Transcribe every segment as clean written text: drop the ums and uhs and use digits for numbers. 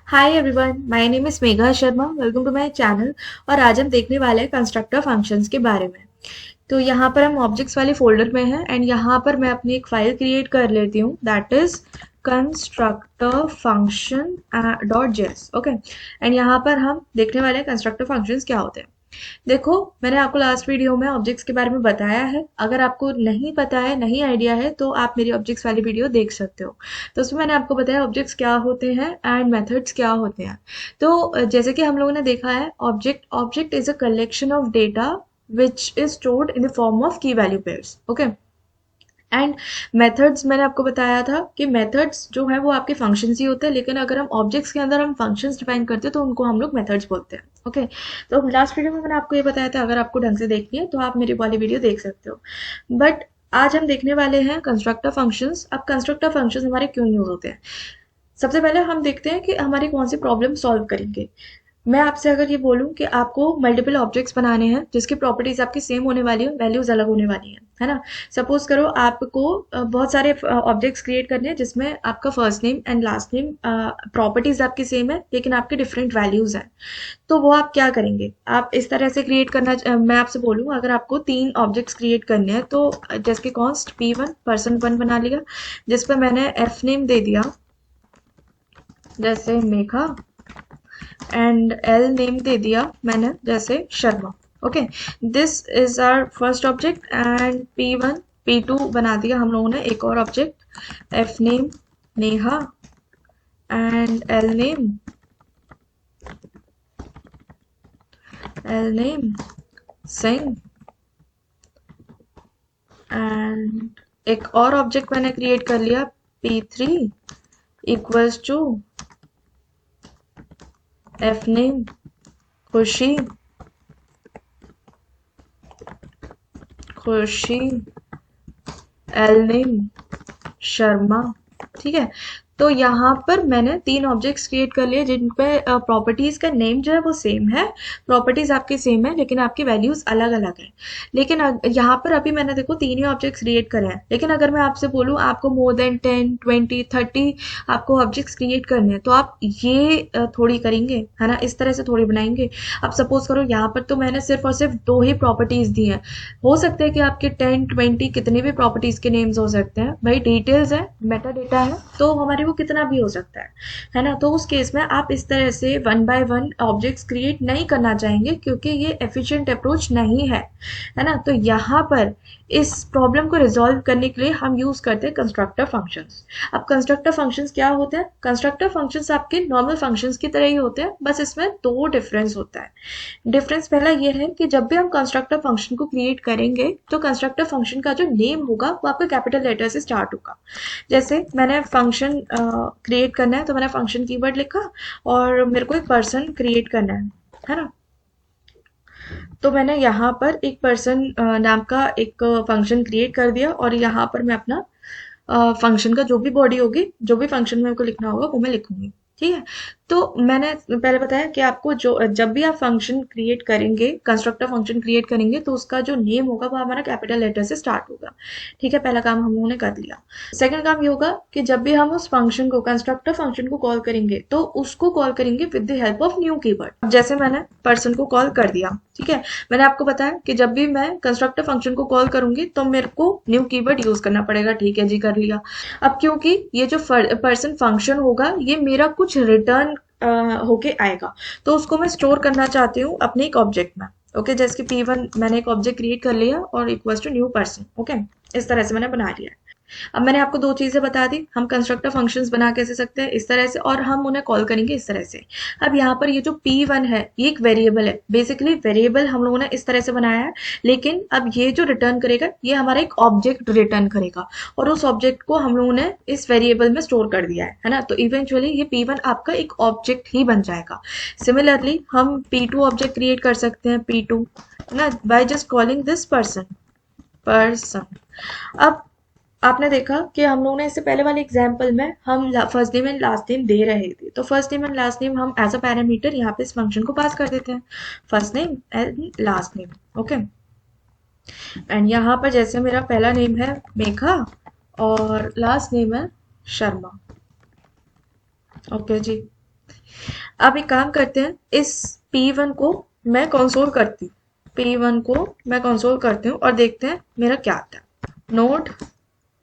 Hi everyone, my name is Megha Sharma. Welcome to my channel. और आज हम देखने वाले हैं कंस्ट्रक्टर फंक्शंस के बारे में। तो यहाँ पर हम ऑब्जेक्ट्स वाले फोल्डर में हैं एंड यहाँ पर मैं अपनी एक फाइल क्रिएट कर लेती हूँ, that is constructor function dot JS. Okay, and यहाँ पर हम देखने वाले हैं कंस्ट्रक्टर फंक्शंस क्या होते हैं। देखो, मैंने आपको लास्ट वीडियो में ऑब्जेक्ट्स के बारे में बताया है। अगर आपको नहीं पता है, नहीं आइडिया है, तो आप मेरी ऑब्जेक्ट्स वाली वीडियो देख सकते हो। तो उसमें मैंने आपको बताया ऑब्जेक्ट्स क्या होते हैं एंड मेथड्स क्या होते हैं। तो जैसे कि हम लोगों ने देखा है, object object is a collection of data which is stored in the form of key value pairs. Okay, and methods मैंने आपको बताया था कि मेथड्स जो है वो आपके फंक्शंस ही होते हैं, लेकिन अगर हम ऑब्जेक्ट्स के अंदर हम फंक्शंस डिफाइन करते हैं तो उनको हम लोग मेथड्स बोलते हैं। ओके, तो लास्ट वीडियो में मैंने आपको ये बताया था, अगर आपको ढंग से देखनी है तो आप मेरी वाली वीडियो देख सकते हो। बट आज हम देखने वाले हैं कंस्ट्रक्टर फंक्शंस। अब कंस्ट्रक्टर फंक्शंस हमारे क्यों यूज होते हैं, सबसे पहले हम देखते हैं कि हमारी कौन सी प्रॉब्लम सॉल्व करेंगे। मैं आपसे अगर ये बोलूं कि आपको मल्टीपल ऑब्जेक्ट्स बनाने हैं जिसकी प्रॉपर्टीज आपकी सेम होने वाली है, वैल्यूज अलग होने वाली हैं, है ना। सपोज करो आपको बहुत सारे ऑब्जेक्ट्स क्रिएट करने हैं जिसमें आपका first name and last name properties आपकी सेम है लेकिन आपके डिफरेंट वैल्यूज हैं। तो वो आप क्या करेंगे, आप इस तरह से क्रिएट करना मैं आपसे बोलूँ अगर आपको तीन ऑब्जेक्ट्स क्रिएट करने हैं तो जिसके कॉन्स्ट P1 पर्सन वन बना लिया, जिस पर मैंने एफ नेम दे दिया जैसे मेघा एंड एल नेम दे दिया मैंने जैसे Sharma. Okay, this is our first object and P1 P2 बना दिया हम लोगों ने एक और object, F name Neha and L name Singh and एक और ऑब्जेक्ट मैंने क्रिएट कर लिया P3 equals to F name खुशी खुशी एल नेम शर्मा। ठीक है, तो यहाँ पर मैंने तीन ऑब्जेक्ट्स क्रिएट कर लिए जिन पे प्रॉपर्टीज का नेम जो है वो सेम है, प्रॉपर्टीज आपकी सेम है लेकिन आपकी वैल्यूज अलग अलग है। लेकिन यहाँ पर अभी मैंने देखो तीन ही ऑब्जेक्ट्स क्रिएट करे हैं, लेकिन अगर मैं आपसे बोलूँ आपको मोर देन 10 20 30 आपको ऑब्जेक्ट्स क्रिएट करने हैं तो आप ये थोड़ी करेंगे, है ना, इस तरह से थोड़ी बनाएंगे। अब सपोज करो यहाँ पर तो मैंने सिर्फ और सिर्फ दो ही प्रॉपर्टीज दी हैं, हो सकता है कि आपके 10 20 कितने भी प्रॉपर्टीज के नेम्स हो सकते हैं, भाई डिटेल्स है, मेटा डेटा है, तो हमारे वो कितना भी हो सकता है ना। तो उस केस में आप इस तरह से one by one objects create नहीं करना चाहेंगे क्योंकि ये एफिशिएंट अप्रोच नहीं है ना। तो यहाँ पर इस प्रॉब्लम को रिजॉल्व करने के लिए हम यूज करते हैं कंस्ट्रक्टर फंक्शंस। अब कंस्ट्रक्टर फंक्शंस क्या होते हैं, कंस्ट्रक्टर फंक्शंस आपके नॉर्मल फंक्शंस की तरह ही होते हैं, बस इसमें दो डिफरेंस होता है। डिफरेंस पहला ये है कि जब भी हम कंस्ट्रक्टर फंक्शन को क्रिएट करेंगे तो कंस्ट्रक्टर फंक्शन का जो नेम होगा वो आपका कैपिटल लेटर से स्टार्ट होगा। जैसे मैंने फंक्शन क्रिएट करना है तो मैंने फंक्शन कीवर्ड लिखा और मेरे को एक पर्सन क्रिएट करना है ना। तो मैंने यहाँ पर एक पर्सन नाम का एक फंक्शन क्रिएट कर दिया और यहाँ पर मैं अपना फंक्शन का जो भी बॉडी होगी, जो भी फंक्शन मेरे को लिखना होगा वो मैं लिखूंगी। ठीक है, तो मैंने पहले बताया कि आपको जो जब भी आप फंक्शन क्रिएट करेंगे, कंस्ट्रक्टर फंक्शन क्रिएट करेंगे तो उसका जो नेम होगा वो हमारा कैपिटल लेटर से स्टार्ट होगा। ठीक है, पहला काम हम लोगों ने कर लिया। सेकंड काम ये होगा कि जब भी हम उस फंक्शन को, कंस्ट्रक्टर फंक्शन को कॉल करेंगे तो उसको कॉल करेंगे with the help of new keyword. जैसे मैंने पर्सन को कॉल कर दिया, ठीक है, मैंने आपको बताया कि जब भी मैं कंस्ट्रक्टर फंक्शन को कॉल करूंगी तो मेरे को न्यू कीवर्ड यूज करना पड़ेगा। ठीक है जी, कर लिया। अब क्योंकि ये जो पर्सन फंक्शन होगा ये मेरा कुछ रिटर्न होके आएगा, तो उसको मैं स्टोर करना चाहती हूँ अपने एक ऑब्जेक्ट में। ओके, जैसे कि P1 मैंने एक ऑब्जेक्ट क्रिएट कर लिया और equals to new person. Okay, इस तरह से मैंने बना लिया है। अब मैंने आपको दो चीजें बता दी, हम कंस्ट्रक्टर फंक्शंस बना कैसे सकते हैं, इस तरह से, और हम उन्हें कॉल करेंगे इस तरह से। अब यहाँ पर ये जो P1 है ये एक वेरिएबल है, बेसिकली वेरिएबल हम लोगों ने इस तरह से बनाया है, लेकिन अब ये जो रिटर्न करेगा ये हमारा एक ऑब्जेक्ट रिटर्न करेगा और उस ऑब्जेक्ट को हम लोगों ने इस वेरिएबल में स्टोर कर दिया है ना। तो इवेंचुअली ये P1 आपका एक ऑब्जेक्ट ही बन जाएगा। सिमिलरली हम P2 ऑब्जेक्ट क्रिएट कर सकते हैं, P2 ना, by just calling this person person. अब आपने देखा कि हम लोगों ने इससे पहले वाले एग्जाम्पल में हम first name and last name दे रहे थे, तो first name and last name हम एज अ पैरामीटर यहाँ पे इस फंक्शन को पास कर देते हैं, first name and last name. Okay, and यहाँ पर जैसे मेरा पहला नेम है मेघा और लास्ट नेम है शर्मा। ओके जी, अब एक काम करते हैं, इस P1 को मैं कंसोल करती हूँ, P1 को मैं कंसोल करती हूँ और देखते हैं मेरा क्या आता है। Node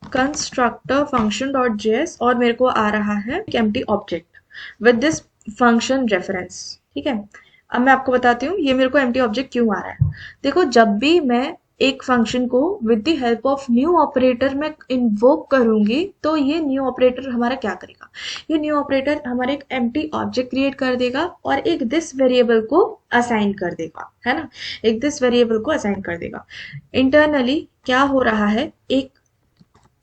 constructor function dot JS और मेरे को आ रहा है एक empty object with this function reference. ठीक है, अब मैं आपको बताती हूँ ये मेरे को एम्प्टी ऑब्जेक्ट क्यों आ रहा है। देखो, जब भी मैं एक फंक्शन को with the help of new operator में इन्वोक करूंगी तो ये न्यू ऑपरेटर हमारा क्या करेगा, ये न्यू ऑपरेटर हमारे एक एम्प्टी ऑब्जेक्ट क्रिएट कर देगा और एक दिस वेरिएबल को असाइन कर देगा, है ना, एक दिस वेरिएबल को असाइन कर देगा। इंटरनली क्या हो रहा है, एक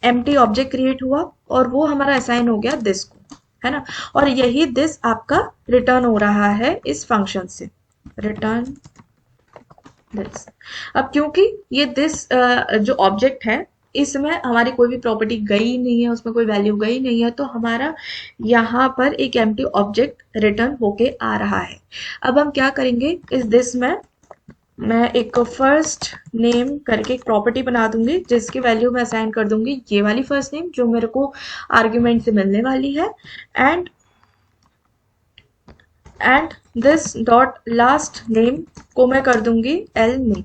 एम्प्टी ऑब्जेक्ट क्रिएट हुआ और वो हमारा असाइन हो गया दिस को, है ना, और यही दिस आपका रिटर्न हो रहा है इस फंक्शन से, रिटर्न दिस। अब क्योंकि ये दिस जो ऑब्जेक्ट है इसमें हमारी कोई भी प्रॉपर्टी गई नहीं है, उसमें कोई वैल्यू गई नहीं है, तो हमारा यहाँ पर एक एम्प्टी ऑब्जेक्ट रिटर्न होके आ रहा है। अब हम क्या करेंगे, इस दिस में मैं एक फर्स्ट नेम करके एक प्रॉपर्टी बना दूंगी जिसकी वैल्यू मैं असाइन कर दूंगी ये वाली फर्स्ट नेम जो मेरे को आर्ग्यूमेंट से मिलने वाली है, and this dot last name को मैं कर दूंगी एल नेम।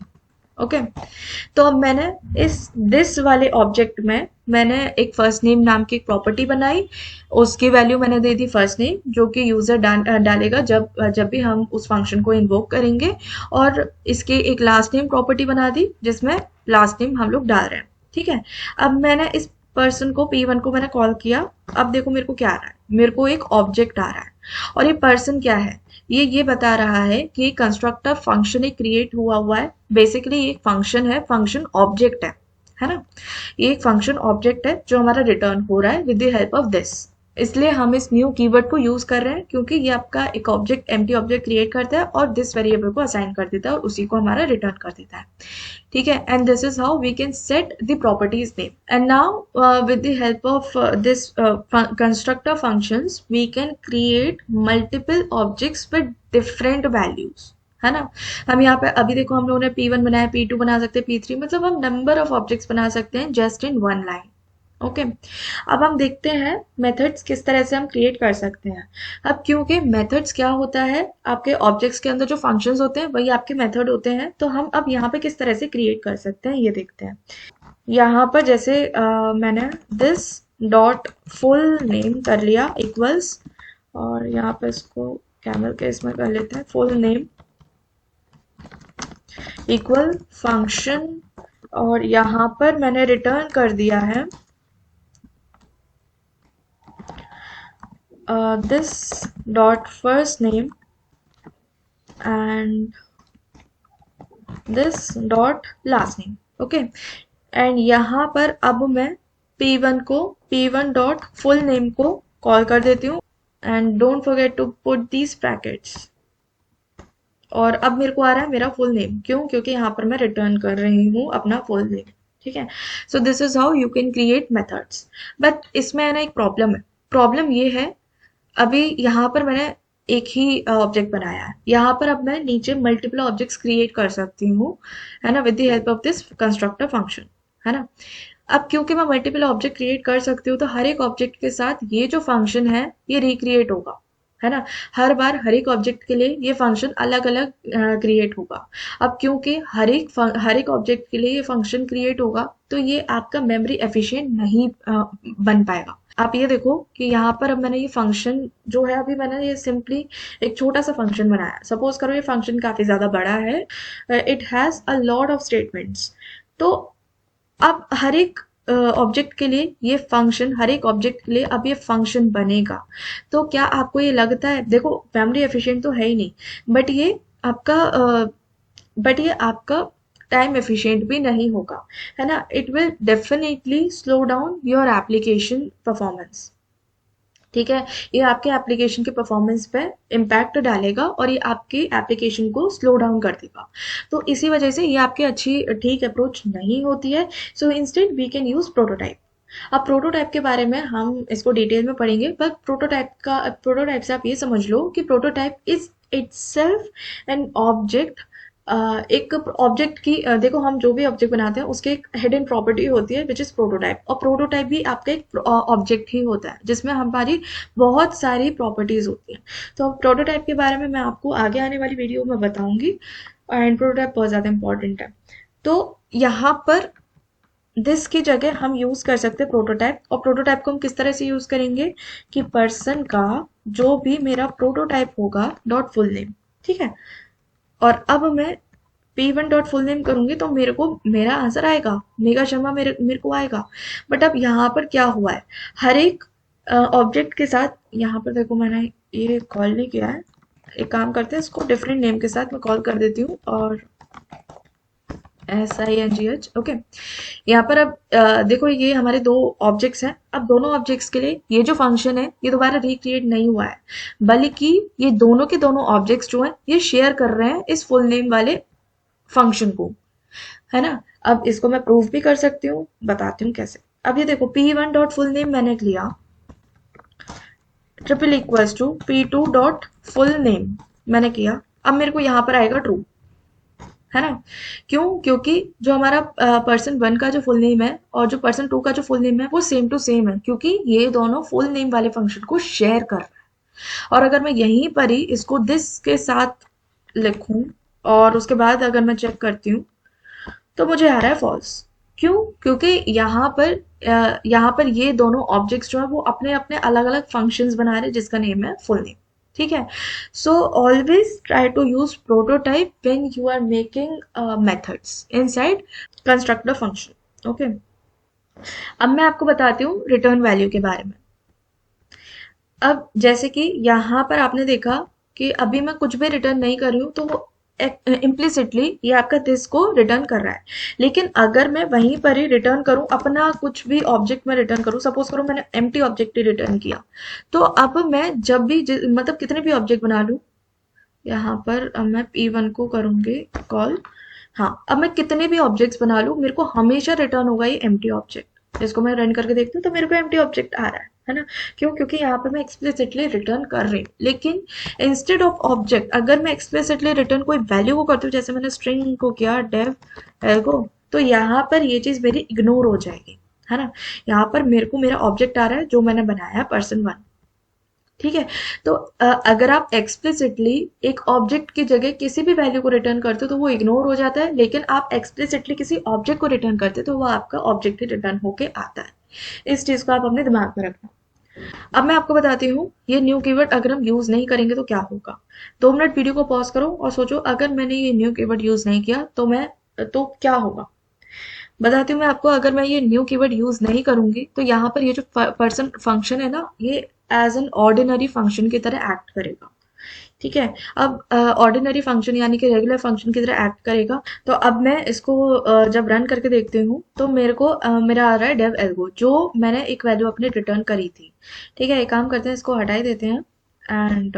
ओके, तो अब मैंने इस दिस वाले ऑब्जेक्ट में मैंने एक फर्स्ट नेम नाम की एक प्रॉपर्टी बनाई, उसकी वैल्यू मैंने दे दी फर्स्ट नेम जो कि यूजर डालेगा जब जब भी हम उस फंक्शन को इन्वोक करेंगे, और इसके एक लास्ट नेम प्रॉपर्टी बना दी जिसमें लास्ट नेम हम लोग डाल रहे हैं। ठीक है, अब मैंने इस पर्सन को P1 को मैंने कॉल किया, अब देखो मेरे को क्या आ रहा है, मेरे को एक ऑब्जेक्ट आ रहा है और ये पर्सन क्या है, ये बता रहा है कि कंस्ट्रक्टर फंक्शन एक क्रिएट हुआ है। बेसिकली ये एक फंक्शन है, फंक्शन ऑब्जेक्ट है ना, ये एक फंक्शन ऑब्जेक्ट है जो हमारा रिटर्न हो रहा है with the help of this. इसलिए हम इस न्यू कीवर्ड को यूज कर रहे हैं क्योंकि ये आपका एक ऑब्जेक्ट एम्प्टी ऑब्जेक्ट क्रिएट करता है और दिस वेरिएबल को असाइन कर देता है और उसी को हमारा रिटर्न कर देता है। ठीक है, and this is how we can set the properties name. And now with the help of this constructor functions we can create multiple objects with different values, है ना। हम यहाँ पे अभी देखो हम लोगों ने P1 बनाया, P2 बना सकते हैं, P3, मतलब हम नंबर ऑफ ऑब्जेक्ट्स बना सकते हैं just in one line. Okay, अब हम देखते हैं मेथड्स किस तरह से हम क्रिएट कर सकते हैं। अब क्योंकि मेथड्स क्या होता है, आपके ऑब्जेक्ट्स के अंदर जो फंक्शंस होते हैं वही आपके मेथड होते हैं, तो हम अब यहाँ पे किस तरह से क्रिएट कर सकते हैं ये देखते हैं। यहाँ पर जैसे मैंने दिस डॉट फुल नेम कर लिया इक्वल्स, और यहाँ पे इसको कैमल के इसमें कर लेते हैं, फुल नेम इक्वल फंक्शन, और यहाँ पर मैंने रिटर्न कर दिया है this dot first name and this dot last name। Okay, and यहाँ पर अब मैं P1 को P1 डॉट फुल नेम को कॉल कर देती हूँ, and don't forget to put these brackets. और अब मेरे को आ रहा है मेरा फुल नेम, क्यों, क्योंकि यहाँ पर मैं रिटर्न कर रही हूँ अपना फुल नेम। ठीक है, so this is how you can create methods. But इसमें है ना एक प्रॉब्लम है, प्रॉब्लम ये है अभी यहाँ पर मैंने एक ही ऑब्जेक्ट बनाया है, यहाँ पर अब मैं नीचे मल्टीपल ऑब्जेक्ट्स क्रिएट कर सकती हूँ, है ना, with the help of this constructor function, है ना। अब क्योंकि मैं मल्टीपल ऑब्जेक्ट क्रिएट कर सकती हूँ तो हर एक ऑब्जेक्ट के साथ ये जो फंक्शन है ये रिक्रिएट होगा, है ना, हर बार हर एक ऑब्जेक्ट के लिए ये फंक्शन अलग अलग क्रिएट होगा। अब क्योंकि हर एक ऑब्जेक्ट के लिए ये फंक्शन क्रिएट होगा तो ये आपका मेमोरी एफिशिएंट नहीं बन पाएगा। आप ये देखो कि यहाँ पर अब मैंने ये फंक्शन जो है, अभी मैंने ये सिंपली एक छोटा सा फंक्शन बनाया, सपोज करो ये फंक्शन काफी ज्यादा बड़ा है, it has a lot of statements, तो अब हर एक ऑब्जेक्ट के लिए ये फंक्शन, हर एक ऑब्जेक्ट के लिए अब ये फंक्शन बनेगा, तो क्या आपको ये लगता है, देखो मेमोरी एफिशिएंट तो है ही नहीं, बट ये आपका टाइम एफिशिएंट भी नहीं होगा, है ना, it will definitely slow down your application performance. ठीक है, ये आपके एप्लीकेशन के परफॉर्मेंस पे इम्पैक्ट डालेगा और ये आपकी एप्लीकेशन को स्लो डाउन कर देगा, तो इसी वजह से ये आपकी अच्छी ठीक अप्रोच नहीं होती है। So instead we can use prototype. अब प्रोटोटाइप के बारे में हम इसको डिटेल में पढ़ेंगे, पर प्रोटोटाइप से आप ये समझ लो कि prototype is itself an object एक ऑब्जेक्ट की देखो हम जो भी ऑब्जेक्ट बनाते हैं उसके एक हिडन प्रॉपर्टी होती है विच इज प्रोटोटाइप, और प्रोटोटाइप भी आपका एक ऑब्जेक्ट ही होता है जिसमें हमारी बहुत सारी प्रॉपर्टीज होती हैं। तो प्रोटोटाइप के बारे में मैं आपको आगे आने वाली वीडियो में बताऊंगी, एंड प्रोटोटाइप बहुत ज़्यादा इंपॉर्टेंट है। तो यहाँ पर दिस की जगह हम यूज कर सकते हैं प्रोटोटाइप, और प्रोटोटाइप को हम किस तरह से यूज करेंगे कि पर्सन का जो भी मेरा प्रोटोटाइप होगा डॉट फुल नेम, ठीक है। और अब मैं P1 डॉट फुल नेम करूंगी तो मेरे को मेरा आंसर आएगा, मेगा शर्मा मेरे मेरे को आएगा। बट अब यहाँ पर क्या हुआ है, हर एक ऑब्जेक्ट के साथ, यहाँ पर देखो मैंने ये कॉल नहीं किया है, एक काम करते हैं इसको डिफरेंट नेम के साथ मैं कॉल कर देती हूँ, और SINGH, ओके। यहाँ पर अब देखो ये हमारे दो ऑब्जेक्ट्स हैं। अब दोनों ऑब्जेक्ट्स के लिए ये जो फंक्शन है ये दोबारा रिक्रिएट नहीं हुआ है, बल्कि ये दोनों के दोनों ऑब्जेक्ट्स जो हैं ये शेयर कर रहे हैं इस फुल नेम वाले फंक्शन को, है ना। अब इसको मैं प्रूव भी कर सकती हूँ, बताती हूँ कैसे। अब ये देखो P1 डॉट फुल नेम मैंने लिया, triple equals to P2 dot full name मैंने किया। अब मेरे को यहाँ पर आएगा ट्रू, है ना। क्यों? क्योंकि जो हमारा पर्सन वन का जो फुल नेम है और जो पर्सन टू का जो फुल नेम है वो सेम टू सेम है, क्योंकि ये दोनों फुल नेम वाले फंक्शन को शेयर कर रहे हैं। और अगर मैं यहीं पर ही इसको दिस के साथ लिखूं और उसके बाद अगर मैं चेक करती हूँ तो मुझे आ रहा है फॉल्स। क्यों? क्योंकि यहाँ पर ये दोनों ऑब्जेक्ट्स जो है वो अपने अपने अलग अलग फंक्शंस बना रहे हैं जिसका नेम है फुल नेम, ठीक है। So always try to use prototype when you are making methods inside constructor function, okay. अब मैं आपको बताती हूँ रिटर्न वैल्यू के बारे में। अब जैसे कि यहाँ पर आपने देखा कि अभी मैं कुछ भी रिटर्न नहीं कर रही हूँ तो वो इम्प्लिसिटली ये आपका दिस को रिटर्न कर रहा है। लेकिन अगर मैं वहीं पर ही रिटर्न करूँ अपना कुछ भी ऑब्जेक्ट में रिटर्न करूँ, सपोज करो मैंने एम्प्टी ऑब्जेक्ट ही रिटर्न किया, तो अब मैं जब भी मतलब कितने भी ऑब्जेक्ट बना लूँ, यहाँ पर अब मैं P1 को करूँगी कॉल, हाँ अब मैं कितने भी ऑब्जेक्ट्स बना लूँ मेरे को हमेशा रिटर्न होगा ये एम्प्टी ऑब्जेक्ट। इसको मैं रन करके देखती हूँ तो मेरे को एम्प्टी ऑब्जेक्ट आ रहा है ना। क्यों? क्योंकि यहाँ पे मैं एक्सप्लिसिटली रिटर्न कर रही हूँ। लेकिन इंस्टेड ऑफ ऑब्जेक्ट अगर मैं एक्सप्लिसिटली रिटर्न कोई वैल्यू को करती हूँ, जैसे मैंने स्ट्रिंग को किया डेव एल्गो, तो यहाँ पर ये चीज मेरी इग्नोर हो जाएगी, है ना। यहाँ पर मेरे को मेरा ऑब्जेक्ट आ रहा है जो मैंने बनाया पर्सन वन, ठीक है। तो अगर आप एक्सप्लिसिटली एक ऑब्जेक्ट की जगह किसी भी वैल्यू को रिटर्न करते हो तो वो इग्नोर हो जाता है, लेकिन आप एक्सप्लिसिटली किसी ऑब्जेक्ट को रिटर्न करते हो तो वो आपका ऑब्जेक्ट ही रिटर्न होके आता है। इस चीज को आप अपने दिमाग में रखना। अब मैं आपको बताती हूँ ये न्यू कीवर्ड अगर हम यूज नहीं करेंगे तो क्या होगा। 2 मिनट वीडियो को पॉज करो और सोचो अगर मैंने ये न्यू कीवर्ड यूज नहीं किया तो क्या होगा। बताती हूँ मैं आपको, अगर मैं ये न्यू कीवर्ड यूज नहीं करूंगी तो यहाँ पर ये जो पर्सन फंक्शन है ना ये एज एन ऑर्डिनरी फंक्शन की तरह एक्ट करेगा, ठीक है। अब ऑर्डिनरी फंक्शन यानी कि रेगुलर फंक्शन की तरह एक्ट करेगा। तो अब मैं इसको जब रन करके देखती हूँ तो मेरे को मेरा आ रहा है डेव एल्गो, जो मैंने एक वैल्यू अपने रिटर्न करी थी, ठीक है। एक काम करते हैं इसको हटा ही देते हैं, एंड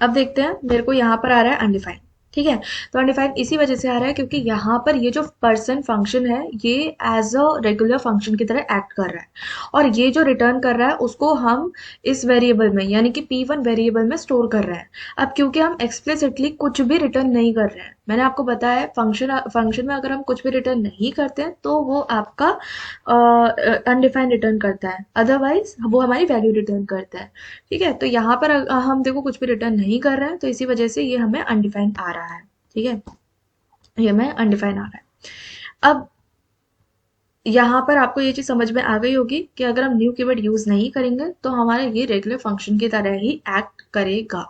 अब देखते हैं मेरे को यहाँ पर आ रहा है अनडिफाइंड, ठीक है। तो अनडिफाइंड इसी वजह से आ रहा है क्योंकि यहाँ पर ये जो पर्सन फंक्शन है ये एज अ रेगुलर फंक्शन की तरह एक्ट कर रहा है, और ये जो रिटर्न कर रहा है उसको हम इस वेरिएबल में यानी कि P1 वेरिएबल में स्टोर कर रहे हैं। अब क्योंकि हम एक्सप्लिसिटली कुछ भी रिटर्न नहीं कर रहे हैं, मैंने आपको बताया है फंक्शन में अगर हम कुछ भी रिटर्न नहीं करते हैं तो वो आपका अनडिफाइंड रिटर्न करता है, अदरवाइज वो हमारी वैल्यू रिटर्न करता है, ठीक है। तो यहाँ पर हम देखो कुछ भी रिटर्न नहीं कर रहे हैं तो इसी वजह से ये हमें अनडिफाइंड आ रहा है, ठीक है। ये हमें अनडिफाइंड आ रहा है। अब यहाँ पर आपको ये चीज समझ में आ गई होगी कि अगर हम न्यू कीवर्ड यूज नहीं करेंगे तो हमारा ये रेगुलर फंक्शन की तरह ही एक्ट करेगा।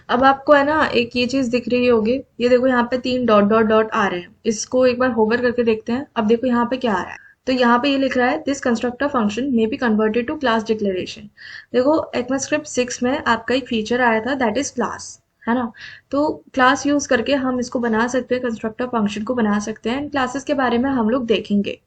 अब आपको है ना एक ये चीज दिख रही होगी, ये देखो यहाँ पे 3 डॉट डॉट डॉट आ रहे हैं, इसको एक बार होवर करके देखते हैं। अब देखो यहाँ पे क्या आ रहा है, तो यहाँ पे ये लिख रहा है this constructor function may be converted to class declaration. देखो ECMAScript 6 में आपका एक फीचर आया था दैट इज क्लास, है ना। तो क्लास यूज करके हम इसको बना सकते हैं, कंस्ट्रक्टर फंक्शन को बना सकते हैं। क्लासेस के बारे में हम लोग देखेंगे,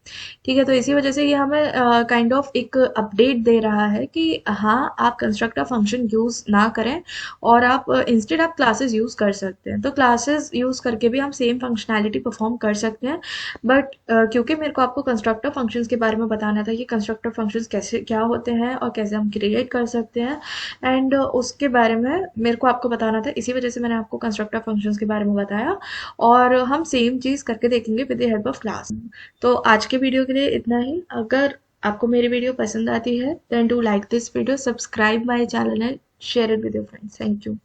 ठीक है। तो इसी वजह से ये हमें काइंड ऑफ एक अपडेट दे रहा है कि हाँ आप कंस्ट्रक्टर फंक्शन यूज ना करें और आप इंस्टेड आप क्लासेस यूज कर सकते हैं। तो क्लासेस यूज करके भी हम सेम फंक्शनैलिटी परफॉर्म कर सकते हैं। बट क्योंकि मेरे को आपको कंस्ट्रक्टर फंक्शंस के बारे में बताना था कि कंस्ट्रक्टर फंक्शंस कैसे क्या होते हैं और कैसे हम क्रिएट कर सकते हैं, एंड उसके बारे में मेरे को आपको बताना था, इसी इसी वजह से मैंने आपको कंस्ट्रक्टर फंक्शंस के बारे में बताया, और हम सेम चीज़ करके देखेंगे with the help of class. तो आज के वीडियो के लिए इतना ही। अगर आपको मेरी वीडियो पसंद आती है then do like this video, subscribe my channel and share it with your friends. Thank you.